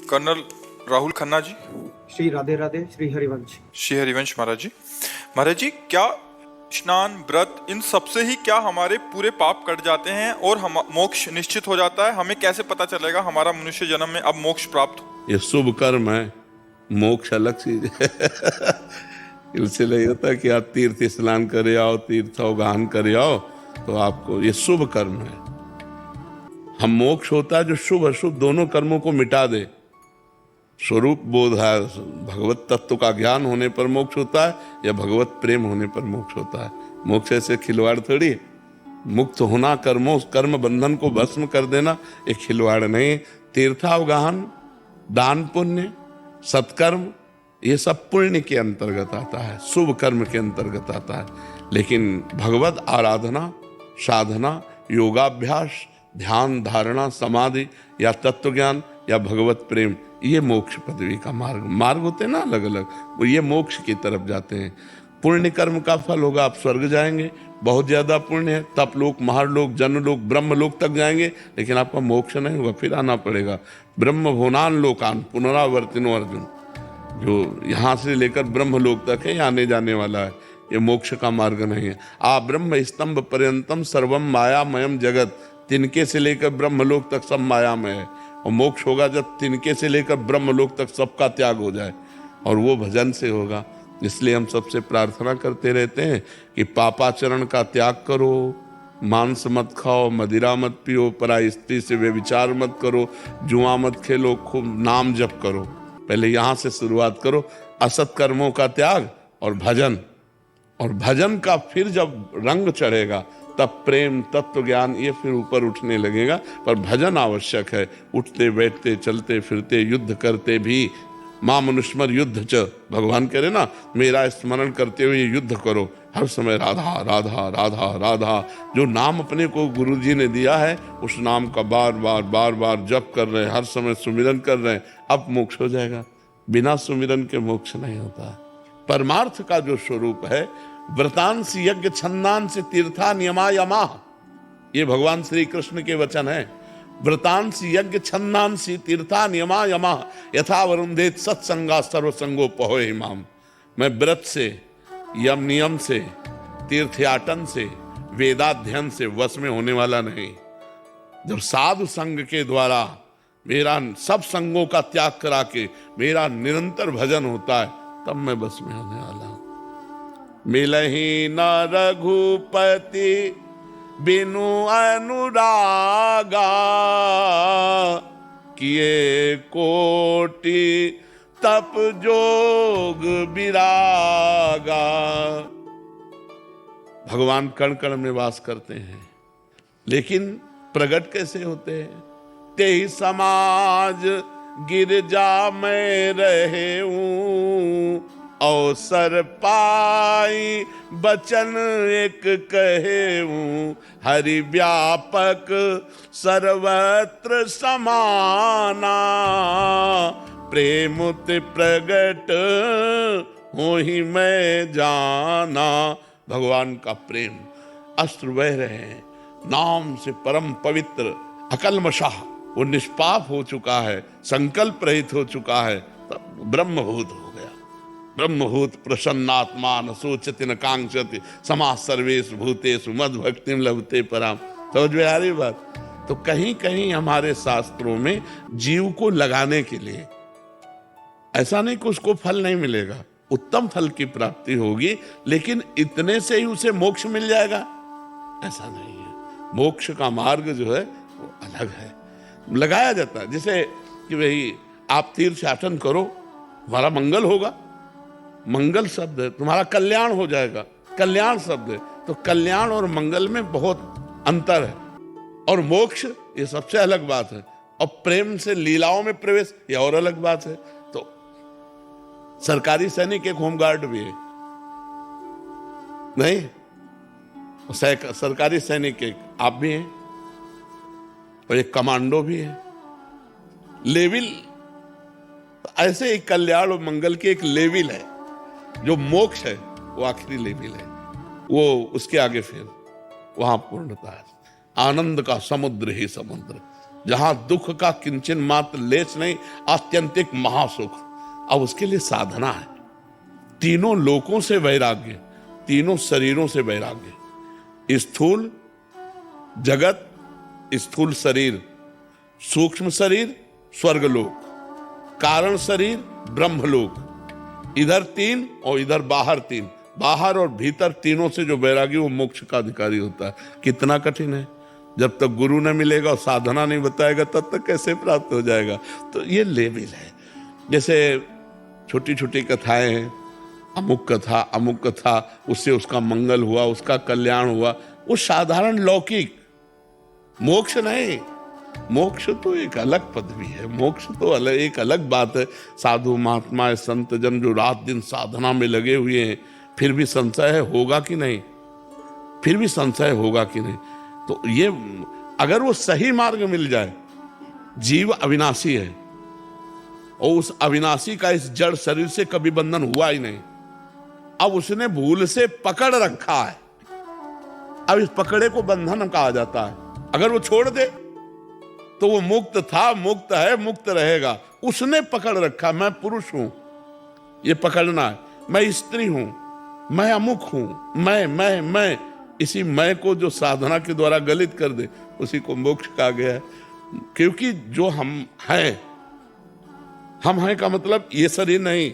Colonel Rahul Khanna ji. Shri Radhe Radhe, Shri Harivansh. Shri Harivansh महाराज जी। महाराज जी, क्या स्नान, व्रत, इन सब से ही क्या हमारे पूरे पाप कट जाते हैं और हम मोक्ष निश्चित हो जाता है? हमें कैसे पता चलेगा हमारा मनुष्य जन्म में अब मोक्ष प्राप्त हो? ये शुभ कर्म है, मोक्ष अलग चीज है। इसलिए होता है कि आप तीर्थ स्नान करे आओ, तीर्थावगाहन करे आओ, तो आपको ये शुभ कर्म है। हम मोक्ष होता है जो शुभ अशुभ दोनों कर्मों को मिटा दे। स्वरूप बोध है, भगवत तत्व का ज्ञान होने पर मोक्ष होता है या भगवत प्रेम होने पर मोक्ष होता है। मोक्ष ऐसे खिलवाड़ थोड़ी। मुक्त होना, कर्म बंधन को भस्म कर देना, एक खिलवाड़ नहीं। तीर्थावगाहन, दान पुण्य, सत्कर्म, ये सब पुण्य के अंतर्गत आता है, शुभ कर्म के अंतर्गत आता है। लेकिन भगवत आराधना, साधना, योगाभ्यास, ध्यान, धारणा, समाधि या तत्व ज्ञान या भगवत प्रेम, ये मोक्ष पदवी का मार्ग होते हैं ना अलग अलग, वो ये मोक्ष की तरफ जाते हैं। पुण्य कर्म का फल होगा, आप स्वर्ग जाएंगे, बहुत ज्यादा पुण्य है, तप लोक, महालोक, जनलोक, ब्रह्मलोक तक जाएंगे, लेकिन आपका मोक्ष नहीं होगा, फिर आना पड़ेगा। ब्रह्म भुवनान लोकान पुनरावर्तिनो अर्जुन, जो यहाँ से लेकर ब्रह्मलोक तक है, आने जाने वाला है, ये मोक्ष का मार्ग नहीं है। आ ब्रह्म स्तंभ पर्यंतम सर्वम मायामयम जगत, तिनके से लेकर ब्रह्मलोक तक सब मायामय है। और मोक्ष होगा जब तिनके से लेकर ब्रह्मलोक तक सबका त्याग हो जाए, और वो भजन से होगा। इसलिए हम सबसे प्रार्थना करते रहते हैं कि पापाचरण का त्याग करो, मांस मत खाओ, मदिरा मत पियो, पराई स्त्री से व्यभिचार मत करो, जुआ मत खेलो, खूब नाम जप करो। पहले यहाँ से शुरुआत करो, असत कर्मों का त्याग और भजन। और भजन का फिर जब रंग चढ़ेगा तब प्रेम, तत्व ज्ञान, ये फिर ऊपर उठने लगेगा। पर भजन आवश्यक है। उठते बैठते चलते फिरते युद्ध करते भी, मां मनुष्मर युद्ध च, भगवान कह रहे ना, मेरा स्मरण करते हुए युद्ध करो। हर समय राधा राधा राधा राधा, जो नाम अपने को गुरु जी ने दिया है, उस नाम का बार बार जप कर रहे हैं, हर समय सुमिरन कर रहे हैं, अब मोक्ष हो जाएगा। बिना सुमिरन के मोक्ष नहीं होता। परमार्थ का जो स्वरूप है, व्रतांसि यज्ञ छंदांसि तीर्था नियमा यमा, ये भगवान श्री कृष्ण के वचन है। व्रतांसि यज्ञ छंदांसि तीर्था नियमा यमा, यथा वरुंधेत सत्संगा सर्वसंगोपहो इमाम। मैं व्रत से, यम नियम से, तीर्थयाटन से, वेदाध्ययन से वश में होने वाला नहीं। जब साधु संग के द्वारा मेरा सब संगों का त्याग करा के मेरा निरंतर भजन होता है, तब मैं बस में होने वाला हूं। मिलहि न रघुपति बिनु अनुरागा, किए कोटि तप जोग विरागा। भगवान कण कण में वास करते हैं, लेकिन प्रकट कैसे होते हैं? तेहि समाज गिरजा में रहे हूं, अवसर पाई बचन एक कहे हूं, हरि व्यापक सर्वत्र समाना, प्रेमुति प्रगट हो ही मैं जाना। भगवान का प्रेम अस्त्र बह रहे हैं, नाम से परम पवित्र अकल्मषः, वो निष्पाप हो चुका है, संकल्प रहित हो चुका है, तब ब्रह्मभूत हो गया। ब्रह्मभूत प्रसन्नात्मा न सोचति न कांक्षति, समाः सर्वेषु भूतेषु मद भक्तिम लभते पराम। समझ में आ रही बात? तो कहीं कहीं हमारे शास्त्रों में जीव को लगाने के लिए, ऐसा नहीं कि उसको फल नहीं मिलेगा, उत्तम फल की प्राप्ति होगी, लेकिन इतने से ही उसे मोक्ष मिल जाएगा, ऐसा नहीं है। मोक्ष का मार्ग जो है वो अलग है, लगाया जाता है। जैसे कि भाई आप तीर्थयाटन करो, तुम्हारा मंगल होगा, मंगल शब्द है, तुम्हारा कल्याण हो जाएगा, कल्याण शब्द है। तो कल्याण और मंगल में बहुत अंतर है। और मोक्ष ये सबसे अलग बात है, और प्रेम से लीलाओं में प्रवेश ये और अलग बात है। तो सरकारी सैनिक एक होमगार्ड भी है, नहीं? सरकारी सैनिक एक आप भी हैं, और एक कमांडो भी है। लेविल ऐसे एक कल्याण और मंगल की एक लेविल है। जो मोक्ष है वो आखिरी लेविल है, वो उसके आगे फिर वहां पूर्णता है। आनंद का समुद्र ही समुद्र, जहां दुख का किंचन मात्र लेश नहीं, आत्यंतिक महासुख। अब उसके लिए साधना है, तीनों लोकों से वैराग्य, तीनों शरीरों से वैराग्य, स्थूल जगत, स्थूल शरीर, सूक्ष्म शरीर स्वर्गलोक, कारण शरीर ब्रह्मलोक, इधर 3 और इधर बाहर 3, बाहर और भीतर तीनों से जो वैरागी वो मोक्ष का अधिकारी होता है। कितना कठिन है, जब तक गुरु न मिलेगा और साधना नहीं बताएगा तब तक कैसे प्राप्त हो जाएगा। तो ये लेवल है। जैसे छोटी छोटी कथाएं हैं, अमुक कथा, उससे उसका मंगल हुआ, उसका कल्याण हुआ, वो साधारण लौकिक, मोक्ष नहीं। मोक्ष तो एक अलग पदवी है, मोक्ष तो एक अलग बात है। साधु महात्मा संत जन जो रात दिन साधना में लगे हुए हैं, फिर भी संशय है होगा कि नहीं, फिर भी संशय होगा कि नहीं। तो ये अगर वो सही मार्ग मिल जाए, जीव अविनाशी है और उस अविनाशी का इस जड़ शरीर से कभी बंधन हुआ ही नहीं। अब उसने भूल से पकड़ रखा है, अब इस पकड़े को बंधन कहा जाता है। अगर वो छोड़ दे तो वो मुक्त था, मुक्त है, मुक्त रहेगा। उसने पकड़ रखा, मैं पुरुष हूं, ये पकड़ना है, मैं स्त्री हूं, मैं अमुक हूं, मैं इसी मैं को जो साधना के द्वारा गलित कर दे उसी को मोक्ष कहा गया है। क्योंकि जो हम हैं का मतलब ये शरीर नहीं,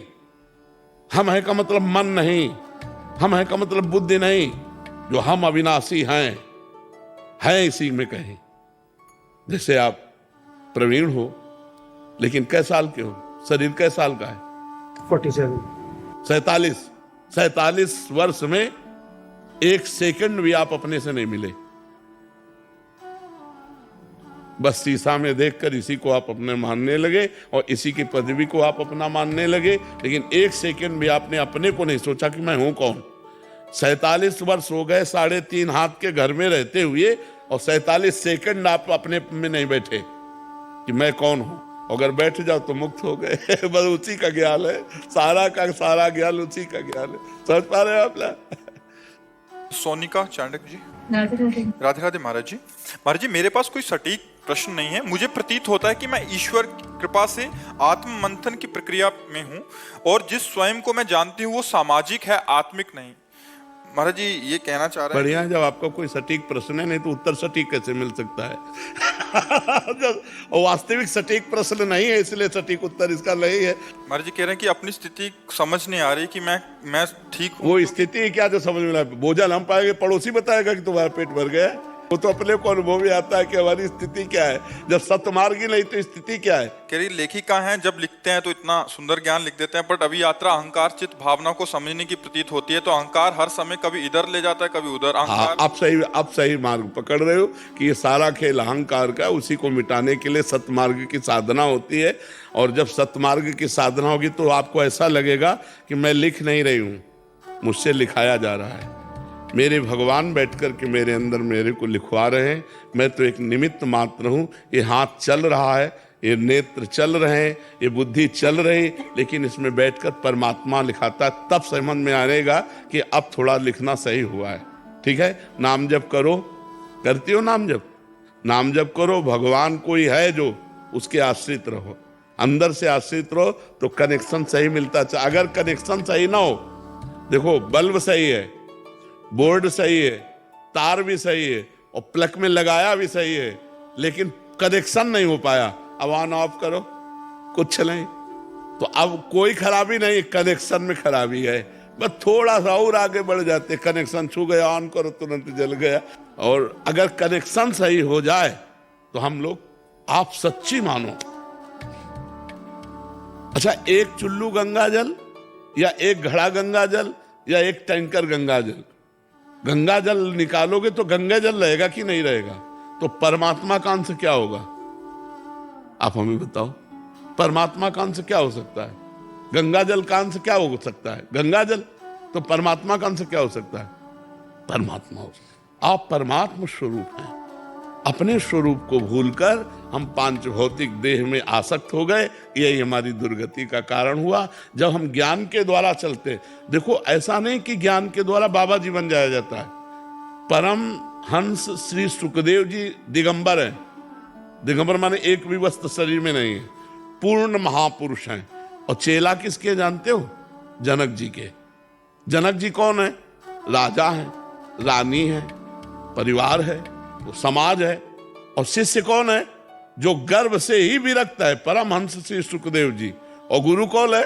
हम हैं का मतलब मन नहीं, हम हैं का मतलब बुद्धि नहीं। जो हम अविनाशी हैं इसी में कहीं। जैसे आप प्रवीण हो लेकिन कै साल के हो, शरीर कै साल का है? 47। 47 वर्ष में एक सेकंड भी आप अपने से नहीं मिले। बस शीशा में देखकर इसी को आप अपने मानने लगे और इसी की पदवी को आप अपना मानने लगे, लेकिन एक सेकंड भी आपने अपने को नहीं सोचा कि मैं हूं कौन। 47 वर्ष हो गए 3.5 हाथ के घर में रहते हुए और 47 सेकंड आप अपने में नहीं बैठे कि मैं कौन हूं। अगर बैठ जाओ तो मुक्त हो गए। बस उसी का ज्ञान है, सारा का सारा ज्ञान उसी का ज्ञान है। समझ पा रहे हो आप ना? सोनिका चांडक जी। राधे राधे महाराज जी। महाराज जी, मेरे पास कोई सटीक प्रश्न नहीं है। मुझे प्रतीत होता है कि मैं ईश्वर की कृपा से आत्म मंथन की प्रक्रिया में हूँ और जिस स्वयं को मैं जानती हूँ वो सामाजिक है, आत्मिक नहीं। महाराज जी ये कहना चाह रहे हैं। बढ़िया, जब आपका कोई सटीक प्रश्न है नहीं तो उत्तर सटीक कैसे मिल सकता है? वास्तविक सटीक प्रश्न नहीं है इसलिए सटीक उत्तर इसका नहीं है। महाराज जी कह रहे हैं कि अपनी स्थिति समझ नहीं आ रही कि मैं ठीक हूँ। वो स्थिति क्या जो समझ में आए? बोझल हम पाएंगे, पड़ोसी बताएगा कि तुम्हारा पेट भर गया है। वो तो अपने को अनुभव ही आता है कि हमारी स्थिति क्या है। जब सतमार्गी नहीं तो स्थिति क्या है? कह रही लेखिका हैं, जब लिखते हैं तो इतना सुंदर ज्ञान लिख देते हैं, बट अभी यात्रा अहंकार चित्त भावना को समझने की प्रतीत होती है। तो अहंकार हर समय कभी इधर ले जाता है कभी उधर। अहंकार आप सही मार्ग पकड़ रहे हो कि ये सारा खेल अहंकार का, उसी को मिटाने के लिए सतमार्ग की साधना होती है। और जब सतमार्ग की साधना होगी तो आपको ऐसा लगेगा कि मैं लिख नहीं रही हूं, मुझसे लिखाया जा रहा है। मेरे भगवान बैठकर के मेरे अंदर मेरे को लिखवा रहे हैं, मैं तो एक निमित्त मात्र हूं। ये हाथ चल रहा है, ये नेत्र चल रहे हैं, ये बुद्धि चल रही, लेकिन इसमें बैठकर परमात्मा लिखाता है। तब समझ में आएगा कि अब थोड़ा लिखना सही हुआ है। ठीक है, नाम जप करो, करती हो नाम जप? नाम जप करो, भगवान कोई है जो, उसके आश्रित रहो, अंदर से आश्रित रहो तो कनेक्शन सही मिलता। अगर कनेक्शन सही ना हो, देखो बल्ब सही है, बोर्ड सही है, तार भी सही है और प्लग में लगाया भी सही है, लेकिन कनेक्शन नहीं हो पाया, अब ऑन ऑफ करो कुछ नहीं। तो अब कोई खराबी नहीं, कनेक्शन में खराबी है। बस थोड़ा सा और आगे बढ़ जाते, कनेक्शन छू गया, ऑन करो तुरंत जल गया। और अगर कनेक्शन सही हो जाए तो हम लोग, आप सच्ची मानो, अच्छा एक चुल्लू गंगा जल या एक घड़ा गंगा जल या एक टैंकर गंगा जल, गंगा जल निकालोगे तो गंगा जल रहेगा कि नहीं रहेगा? तो परमात्मा का अंश क्या होगा? आप हमें बताओ, परमात्मा का अंश क्या हो सकता है? गंगा जल का अंश क्या हो सकता है? गंगा जल। तो परमात्मा का अंश क्या हो सकता है? परमात्मा हो सकता है। आप परमात्मा स्वरूप हैं। अपने स्वरूप को भूलकर हम पांच भौतिक देह में आसक्त हो गए, यही हमारी दुर्गति का कारण हुआ। जब हम ज्ञान के द्वारा चलते, देखो ऐसा नहीं कि ज्ञान के द्वारा बाबा जी बन जाया जाता है। परम हंस श्री सुखदेव जी दिगंबर हैं, दिगंबर माने एक भी वस्त्र शरीर में नहीं है, पूर्ण महापुरुष हैं। और चेला किसके जानते हो? जनक जी के। जनक जी कौन है? राजा है, रानी है, परिवार है, वो समाज है। और शिष्य कौन है? जो गर्भ से ही विरक्त है, परमहंस श्री सुखदेव जी। और गुरु कौन है?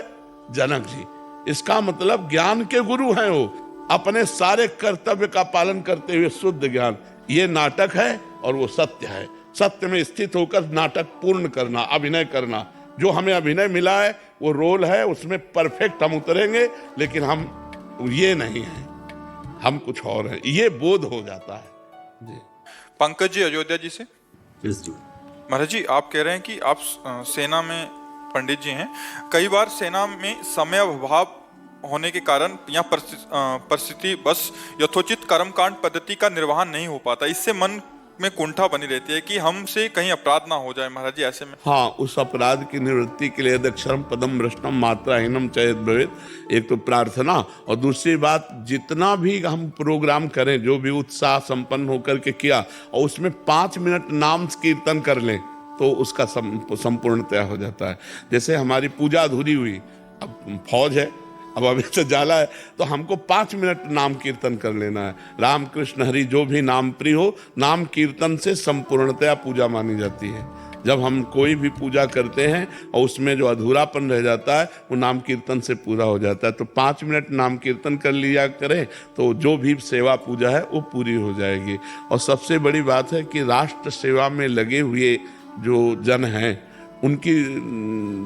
जनक जी। इसका मतलब ज्ञान के गुरु हैं वो, अपने सारे कर्तव्य का पालन करते हुए शुद्ध ज्ञान। ये नाटक है और वो सत्य है। सत्य में स्थित होकर नाटक पूर्ण करना, अभिनय करना। जो हमें अभिनय मिला है वो रोल है, उसमें परफेक्ट हम उतरेंगे, लेकिन हम ये नहीं है, हम कुछ और हैं, ये बोध हो जाता है जी। पंकज जी अयोध्या जी से। महाराज जी, आप कह रहे हैं कि आप सेना में पंडित जी हैं। कई बार सेना में समय अभाव होने के कारण या परिस्थिति बस यथोचित कर्मकांड पद्धति का निर्वहन नहीं हो पाता, इससे मन में कुंठा बनी रहती है कि हमसे कहीं अपराध ना हो जाए। महाराज जी ऐसे में हाँ, उस अपराध की निवृत्ति के लिए अक्षरम पदम भ्रष्टम मात्राहीनम चयत भवेत्, एक तो प्रार्थना, और दूसरी बात जितना भी हम प्रोग्राम करें, जो भी उत्साह संपन्न होकर के किया, और उसमें 5 मिनट नाम कीर्तन कर लें तो उसका संपूर्णतया हो जाता है। जैसे हमारी पूजा अधूरी हुई, अब फौज है, अब अभी से जाला है, तो हमको 5 मिनट नाम कीर्तन कर लेना है। राम कृष्ण हरि जो भी नाम प्रिय हो, नाम कीर्तन से संपूर्णतया पूजा मानी जाती है। जब हम कोई भी पूजा करते हैं और उसमें जो अधूरापन रह जाता है वो नाम कीर्तन से पूरा हो जाता है। तो 5 मिनट नाम कीर्तन कर लिया करें तो जो भी सेवा पूजा है वो पूरी हो जाएगी। और सबसे बड़ी बात है कि राष्ट्र सेवा में लगे हुए जो जन हैं उनकी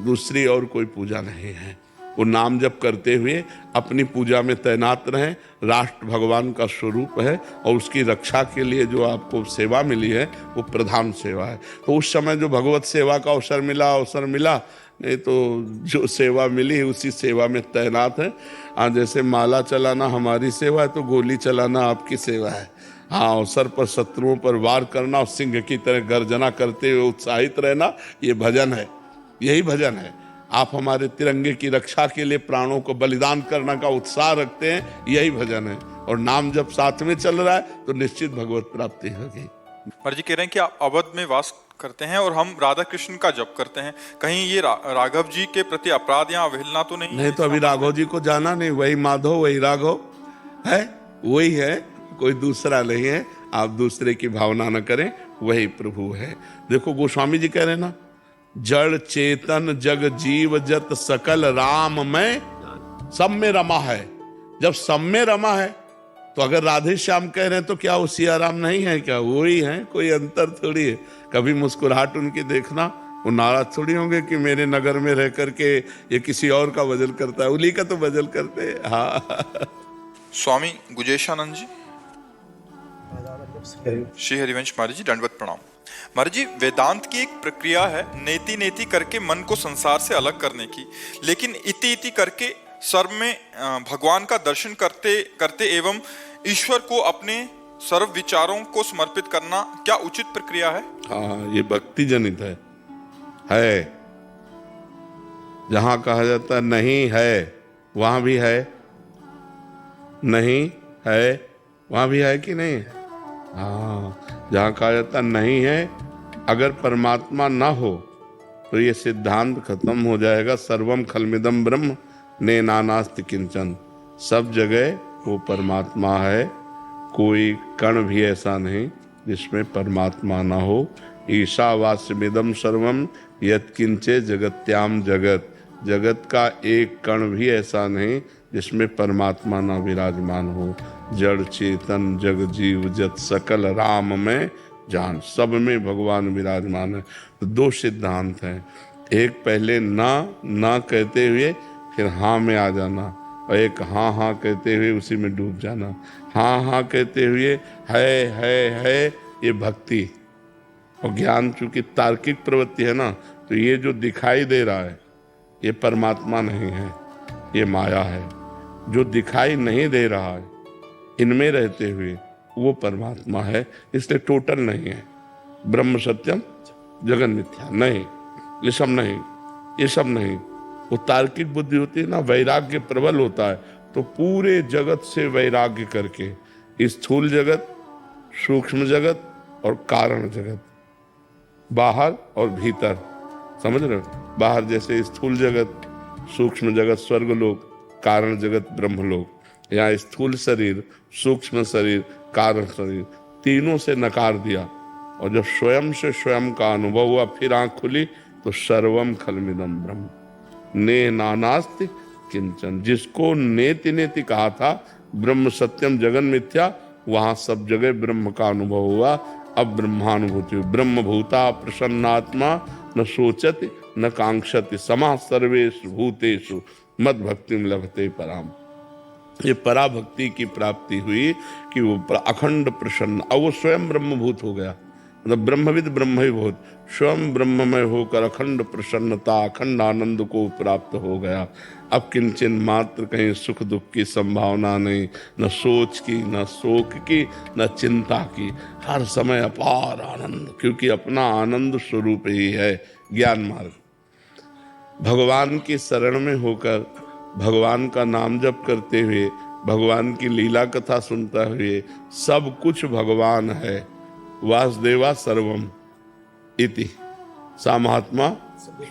दूसरी और कोई पूजा नहीं है। वो नाम जप करते हुए अपनी पूजा में तैनात रहें। राष्ट्र भगवान का स्वरूप है और उसकी रक्षा के लिए जो आपको सेवा मिली है वो प्रधान सेवा है। तो उस समय जो भगवत सेवा का अवसर मिला, नहीं तो जो सेवा मिली उसी सेवा में तैनात है। जैसे माला चलाना हमारी सेवा है तो गोली चलाना आपकी सेवा है। हाँ, अवसर पर शत्रुओं पर वार करना और सिंह की तरह गर्जना करते हुए उत्साहित रहना, ये भजन है, यही भजन है। आप हमारे तिरंगे की रक्षा के लिए प्राणों को बलिदान करने का उत्साह रखते हैं, यही भजन है। और नाम जब साथ में चल रहा है तो निश्चित भगवत प्राप्ति होगी। महाराज जी कह रहे हैं कि आप अवध में वास करते हैं और हम राधा कृष्ण का जप करते हैं, कहीं ये राघव जी के प्रति अपराध या अवहेलना तो नहीं? तो अभी राघव जी को जाना नहीं, वही माधव वही राघव है, वही है, कोई दूसरा नहीं है। आप दूसरे की भावना न करें, वही प्रभु है। देखो गोस्वामी जी कह रहे हैं ना, जड़ चेतन जग जीव जत सकल राम में सब में रमा है। जब सब में रमा है तो अगर राधे श्याम कह रहे हैं तो क्या वो सिया राम नहीं है क्या? वो ही है, कोई अंतर थोड़ी है। कभी मुस्कुराहट उनकी देखना, वो नाराज थोड़ी होंगे कि मेरे नगर में रह करके ये किसी और का भजन करता है, उन्हीं का तो भजन करते हैं। हाँ। स्वामी गुजेशानंद जी। श्री हरिवंश महाराज जी, दंडवत प्रणाम। महाराज जी, वेदांत की एक प्रक्रिया है नेति नेति करके मन को संसार से अलग करने की, लेकिन इति इति करके सर्व में भगवान का दर्शन करते करते एवं ईश्वर को अपने सर्व विचारों को समर्पित करना क्या उचित प्रक्रिया है? हाँ, ये भक्ति जनित है। जहां कहा जाता नहीं है वहां भी है, नहीं है वहां भी है कि नहीं है? हाँ, जहां कहा जाता नहीं है, अगर परमात्मा ना हो तो ये सिद्धांत खत्म हो जाएगा। सर्वम खलमिदम ब्रह्म ने नानास्ति किंचन। सब जगह वो परमात्मा है, कोई कण भी ऐसा नहीं जिसमें परमात्मा ना हो। ईशावास्यमिदम सर्वम यत्किंचे जगत्याम जगत। जगत का एक कण भी ऐसा नहीं जिसमें परमात्मा ना विराजमान हो। जड़ चेतन जग जीव जत सकल राम में जान, सब में भगवान विराजमान है। तो 2 सिद्धांत हैं, एक पहले ना कहते हुए फिर हाँ में आ जाना, और एक हाँ कहते हुए उसी में डूब जाना। हाँ कहते हुए है ये भक्ति। और ज्ञान चूंकि तार्किक प्रवृत्ति है ना, तो ये जो दिखाई दे रहा है ये परमात्मा नहीं है, ये माया है। जो दिखाई नहीं दे रहा है इनमें रहते हुए वो परमात्मा है, इसलिए टोटल नहीं है। ब्रह्म सत्यम जगन मिथ्या नहीं, ये सब नहीं। वो तार्किक बुद्धि होती है ना, वैराग्य प्रबल होता है, तो पूरे जगत से वैराग्य करके स्थूल जगत, सूक्ष्म जगत और कारण जगत, बाहर और भीतर, समझ रहे हो? बाहर जैसे स्थूल जगत, सूक्ष्म जगत स्वर्गलोक, कारण जगत ब्रह्मलोक, या स्थूल शरीर, सूक्ष्म शरीर, कारण शरीर, तीनों से नकार दिया। और जब स्वयं से स्वयं का अनुभव हुआ, फिर आंख खुली तो सर्वम खलमिदम ब्रह्म ने नानास्ति किंचन। जिसको नेति नेति कहा था ब्रह्म सत्यम जगन मिथ्या, वहां सब जगह ब्रह्म का अनुभव हुआ। अब ब्रह्मानुभूति, ब्रह्म भूता प्रसन्नात्मा न सोचति न कांक्षति समः सर्वेषु भूतेषु मद भक्ति लभते पराम। ये पराभक्ति की प्राप्ति हुई कि वो अखंड प्रसन्न, अब वो स्वयं ब्रह्मभूत हो गया, मतलब ब्रह्मविद ब्रह्मभूत, स्वयं ब्रह्ममय होकर अखंड प्रसन्नता, अखंड आनंद को प्राप्त हो गया। अब किंचन मात्र कहीं सुख दुख की संभावना नहीं, न सोच की, न शोक की, न चिंता की, हर समय अपार आनंद, क्योंकि अपना आनंद स्वरूप ही है ज्ञान मार्ग। भगवान की शरण में होकर, भगवान का नाम जप करते हुए, भगवान की लीला कथा सुनते हुए, सब कुछ भगवान है। वासुदेवा सर्वम इति सा महात्मा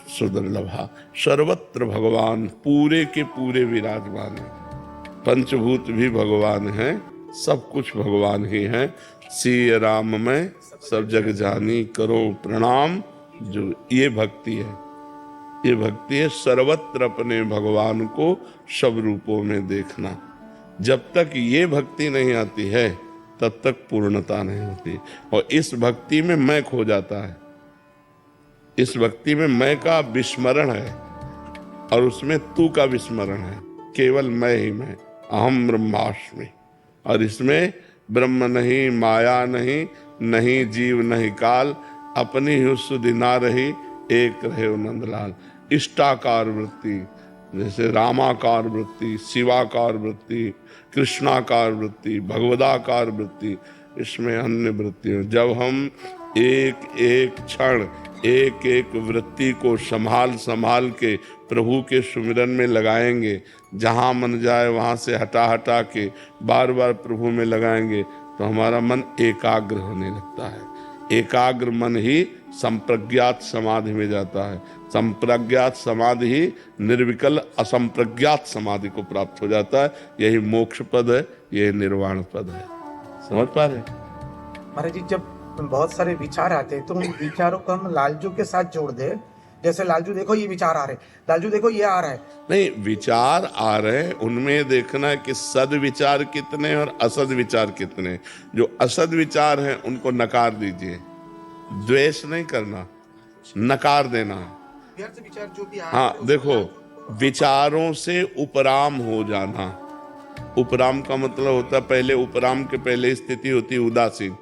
सुदुर्लभा। सर्वत्र भगवान पूरे के पूरे विराजमान है, पंचभूत भी भगवान है, सब कुछ भगवान ही है। सिय राम में सब जग जानी, करो प्रणाम जो, ये भक्ति है, ये भक्ति है सर्वत्र अपने भगवान को सब रूपों में देखना। जब तक ये भक्ति नहीं आती है तब तक पूर्णता नहीं होती, और इस भक्ति में मैं खो जाता है, इस भक्ति में मैं का विस्मरण है और उसमें तू का विस्मरण है, केवल मैं ही मैं, अहम ब्रह्मास्मि। और इसमें ब्रह्म नहीं, माया नहीं, नहीं जीव नहीं काल, अपनी ही सुधि ना रही, एक रहे नंदलाल। इष्टाकार वृत्ति, जैसे रामाकार वृत्ति, शिवाकार वृत्ति, कृष्णाकार वृत्ति, भगवदाकार वृत्ति, इसमें अन्य वृत्तियों। जब हम एक एक क्षण, एक एक वृत्ति को संभाल संभाल के प्रभु के सुमिरन में लगाएंगे, जहाँ मन जाए वहाँ से हटा हटा के बार बार प्रभु में लगाएंगे, तो हमारा मन एकाग्र होने लगता है। एकाग्र मन ही संप्रज्ञात समाधि में जाता है, संप्रज्ञात समाधि ही निर्विकल असंप्रज्ञात समाधि को प्राप्त हो जाता है। यही मोक्ष पद है, यही निर्वाण पद है। समझ पा रहे? महाराज जी, जब बहुत सारे विचार आते हैं तो उन विचारों को हम लालजू के साथ जोड़ दे, जैसे लालजू देखो ये विचार आ रहे, लालजू देखो ये आ रहा है। नहीं, विचार आ रहे हैं, उनमें देखना है कि सद विचार कितने और असद विचार कितने। जो असद विचार हैं उनको नकार दीजिए, द्वेष नहीं करना, नकार देना। विचार जो भी हाँ देखो, विचारों से उपराम हो जाना। उपराम का मतलब होता है, पहले उपराम के पहले स्थिति होती है उदासीन।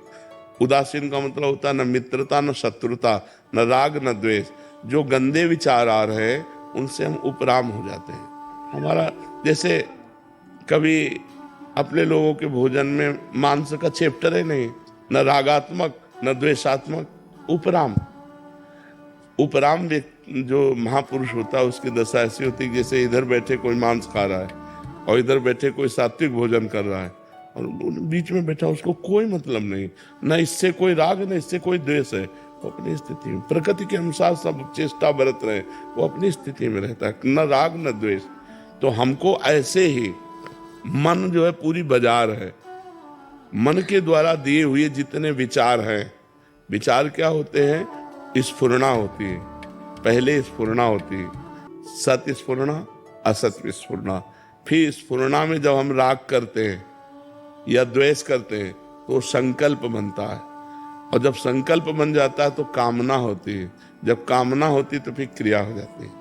उदासीन का मतलब होता है न मित्रता न शत्रुता, न राग न द्वेष। जो गंदे विचार आ रहे हैं उनसे हम उपराम हो जाते हैं। हमारा जैसे कभी अपने लोगों के भोजन में मांस का चैप्टर है नहीं, न रागात्मक न द्वेषात्मक, उपराम। उपराम जो महापुरुष होता है उसकी दशा ऐसी होती है जैसे इधर बैठे कोई मांस खा रहा है और इधर बैठे कोई सात्विक भोजन कर रहा है, और बीच में बैठा उसको कोई मतलब नहीं, न इससे कोई राग न इससे कोई द्वेष है। वो अपनी स्थिति में प्रकृति के अनुसार सब चेष्टा बरत रहे, वो अपनी स्थिति में रहता है, न राग न द्वेष। तो हमको ऐसे ही मन जो है पूरी बाजार है। मन के द्वारा दिए हुए जितने विचार हैं, विचार क्या होते हैं? स्फुरणा होती है, पहले स्फुरणा होती है, सत स्फुरणा, असत स्फुरणा। फिर स्फुरणा में जब हम राग करते हैं या द्वेष करते हैं तो संकल्प बनता है, और जब संकल्प बन जाता है तो कामना होती है, जब कामना होती है तो फिर क्रिया हो जाती है।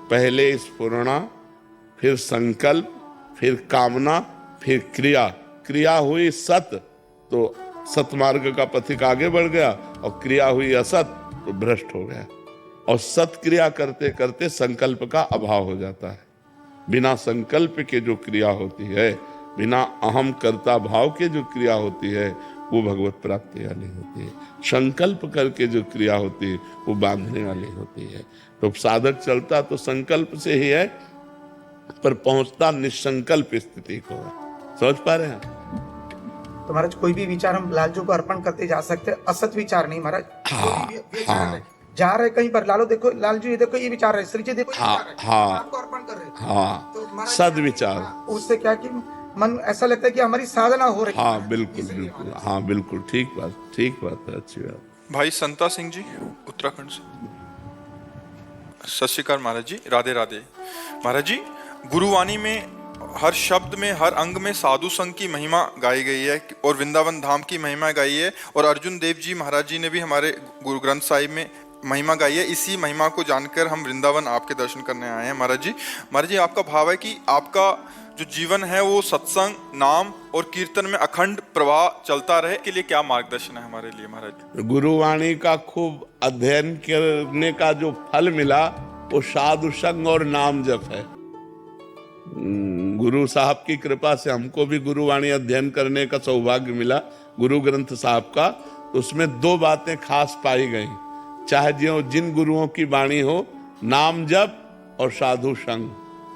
पहले स्फुरणा, फिर संकल्प, फिर कामना, फिर क्रिया। क्रिया हुई सत तो सतमार्ग का पथिक आगे बढ़ गया, और क्रिया हुई असत तो भ्रष्ट हो गया। और सत क्रिया करते करते संकल्प का अभाव हो जाता है। बिना संकल्प के जो क्रिया होती है, बिना अहम कर्ता भाव के जो क्रिया होती है, वो भगवत प्राप्ति वाली होती है। संकल्प करके जो क्रिया होती है वो बांधने वाली होती है। तो साधक चलता तो संकल्प से ही है, पर पहुंचता निसंकल्प स्थिति को है। समझ पा रहे हैं? तो महाराज कोई भी विचार हम लालजू को अर्पण करते जा सकते हैं, असत विचार नहीं महाराज। हाँ, कोई भी विचार है। जा रहे कहीं पर, लालो देखो, लालजू ये देखो ये विचार है, श्री जी देखो ये हाँ, विचार है, हाँ। आपको अर्पण कर रहे हैं। हाँ, तो महाराज सद्विचार। हाँ, उससे क्या कि मन ऐसा लगता है कि हमारी साधना हो रही है। हाँ बिल्कुल बिल्कुल, हाँ बिल्कुल, ठीक बात है, अच्छी बात। भाई संता सिंह जी उत्तराखंड से। सत श्री अकाल महाराज जी, राधे राधे। महाराज जी, गुरुवाणी में हर शब्द में, हर अंग में साधु संघ की महिमा गाई गई है और वृंदावन धाम की महिमा गाई है, और अर्जुन देव जी महाराज जी ने भी हमारे गुरु ग्रंथ साहिब में महिमा गाई है। इसी महिमा को जानकर हम वृंदावन आपके दर्शन करने आए हैं महाराज जी। महाराज जी, आपका भाव है कि आपका जो जीवन है वो सत्संग, नाम और कीर्तन में अखंड प्रवाह चलता रहे, के लिए क्या मार्गदर्शन है हमारे लिए महाराज? गुरुवाणी का खूब अध्ययन करने का जो फल मिला वो साधु संग और नाम जप है। गुरु साहब की कृपा से हमको भी गुरुवाणी अध्ययन करने का सौभाग्य मिला, गुरु ग्रंथ साहब का। तो उसमें दो बातें खास पाई गई, चाहे जिन गुरुओं की वाणी हो, नाम जप और साधु संग,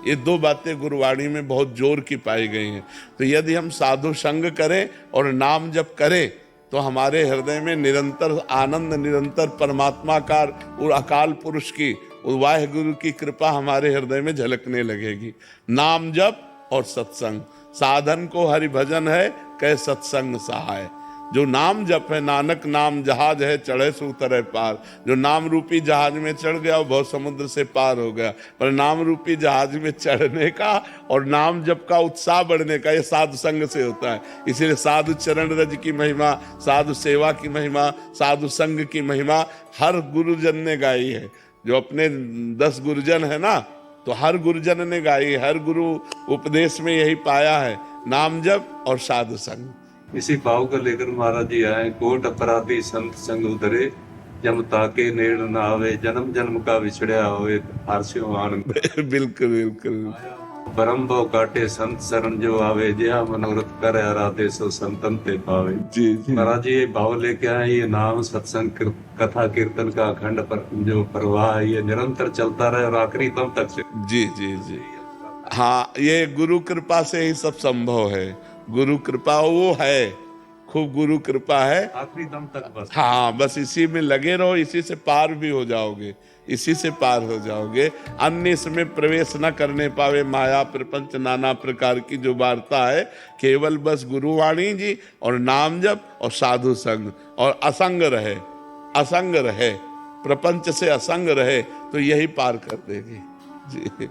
ये दो बातें गुरुवाणी में बहुत जोर की पाई गई हैं। तो यदि हम साधु संग करें और नाम जप करें तो हमारे हृदय में निरंतर आनंद, निरंतर परमात्मा का और अकाल पुरुष की, वाहिगुरु की कृपा हमारे हृदय में झलकने लगेगी। नाम जप और सत्संग, साधन को हरि भजन है, कह सत्संग सहाय। जो नाम जप है, नानक नाम जहाज है, चढ़े सो उतरे पार। जो नाम रूपी जहाज में चढ़ गया वो बहुत समुद्र से पार हो गया। पर नाम रूपी जहाज में चढ़ने का और नाम जप का उत्साह बढ़ने का, ये साधु संग से होता है। इसीलिए साधु चरण रज की महिमा, साधु सेवा की महिमा, साधु संग की महिमा हर गुरुजन ने गाई है। जो अपने 10 गुरुजन है ना, तो हर गुरुजन ने गाई, हर गुरु उपदेश में यही पाया है, नाम जप और साधु संग। इसी भाव को लेकर महाराज जी आए। कोट अपराधी संत संग उतरे, जम ताके नेड़ न आवे, जन्म जन्म का विछड़या होए, हारस्यो आनंद। बिल्कुल बिल्कुल। परम भव काटे संत शरण जो आवे, जया मनोरथ करे आराधे, सो संतन ते पावे। जी जी महाराज जी ये भाव लेके आए, ये नाम सत्संग कथा कीर्तन का अखंड पर जो प्रवाह है, ये निरंतर चलता रहे और आखिरी दम तक से। जी जी जी। हाँ, ये गुरु कृपा से ही सब संभव है। गुरु कृपा वो है, खूब गुरु कृपा है, आखिरी दम तक बस। हाँ, बस इसी में लगे रहो, इसी से पार भी हो जाओगे, इसी से पार हो जाओगे। अन्य इसमें प्रवेश न करने पावे, माया प्रपंच नाना प्रकार की जो वार्ता है, केवल बस गुरुवाणी जी और नाम जप और साधु संग और असंग रहे, असंग रहे, प्रपंच से असंग रहे, तो यही पार कर देगी। जी।